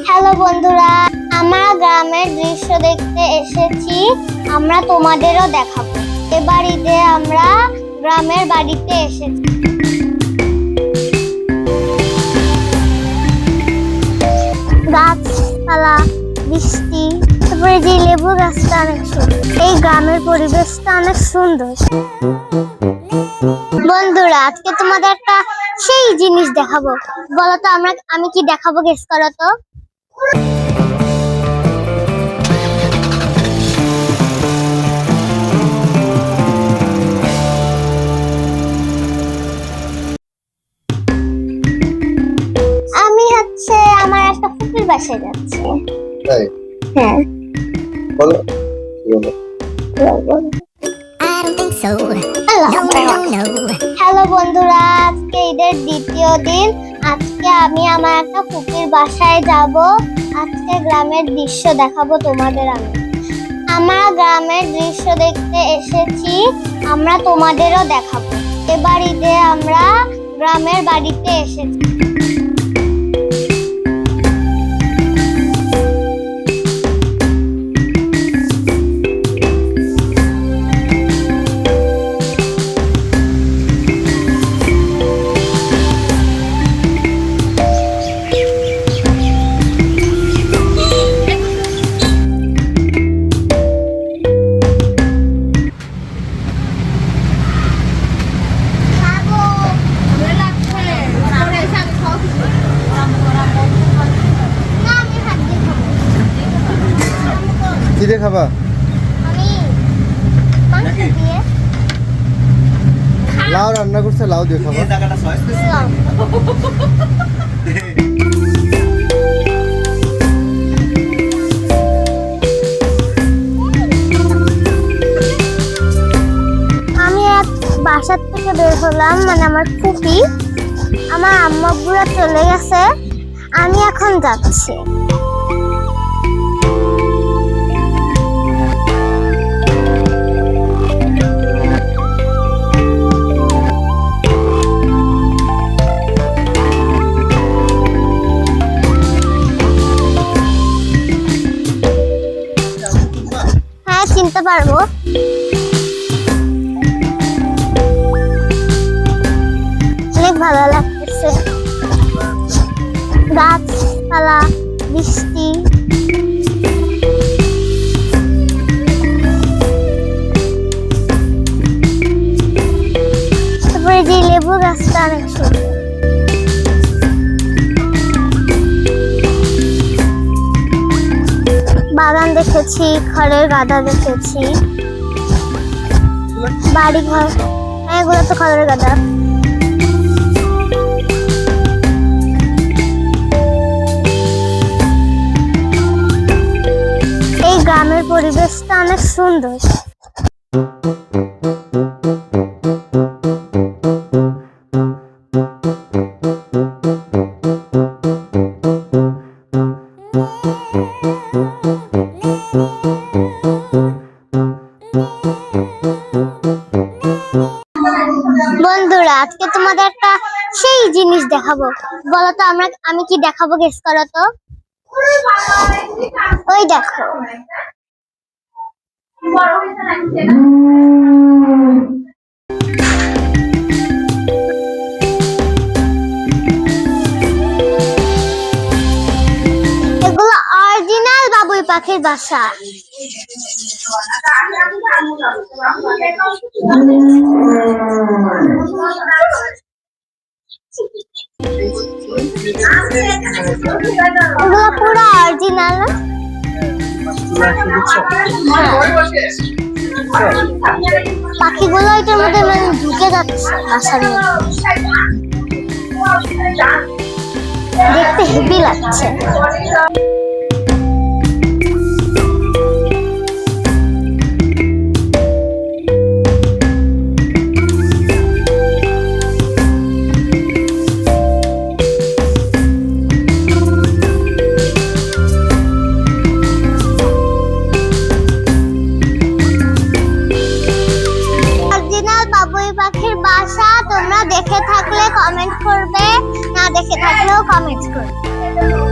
Hello বন্ধুরা, আমরা গ্রামের দৃশ্য দেখতে এসেছি। আমরা তোমাদেরও দেখাবো। এবার ঈদে আমরা গ্রামের বাড়িতে এসেছি। গাছপালা, বৃষ্টি, তারপরে যে লেবু গাছটা অনেক সুন্দর। এই গ্রামের পরিবেশটা অনেক সুন্দর। বন্ধুরা, আজকে তোমাদের একটা সেই জিনিস দেখাবো। বলো তো আমি কি দেখাবো, গেস করো তো। আমি আমার একটা ফুপির বাসায় যাচ্ছি। তাই? হ্যাঁ। বলো বলো। হ্যালো বন্ধুরা, আজকে ঈদের দ্বিতীয় দিন। আজকে আমি আমার একটা ফুপির বাসায় যাব। আজকে গ্রামের দৃশ্য দেখাবো তোমাদের। আমরা গ্রামের দৃশ্য দেখতে এসেছি। আমরা তোমাদেরও দেখাবো। এবার ঈদে আমরা গ্রামের বাড়িতে এসেছি। কি দিয়ে খাবা? লাউ রান্না করছে, লাউ দিয়ে খাবা। আমি বাসার থেকে বের হলাম, মানে আমার ফুপি, আমার আম্মা বুড়া চলে গেছে। আমি এখন যাচ্ছি। হ্যাঁ, চিনতে পারবো। অনেক ভালো লাগতেছে। গাছপালা, বৃষ্টি, তারপরে যে লেবু গাছটা অনেক সুন্দর। বাগান দেখেছি, খড়ের গাদা দেখেছি, বাড়ি ঘর। এগুলো তো খড়ের গাদা। এই গ্রামের পরিবেশটা অনেক সুন্দর। বন্ধুরা, আজকে তোমাদের একটা সেই জিনিস দেখাবো। বলো তো আমি কি দেখাবো, গেস করো তো। ওই দেখো। এগুলো অরিজিনাল বাবুই পাখির বাসা। এগুলো পুরো অরিজিনাল না? পাখিগুলো এটার মধ্যে মানে ঢুকে যাচ্ছে বাসার মধ্যে। দেখতে হেভি লাগছে। দেখে থাকলে কমেন্ট করবে, না দেখে থাকলেও কমেন্ট করবে।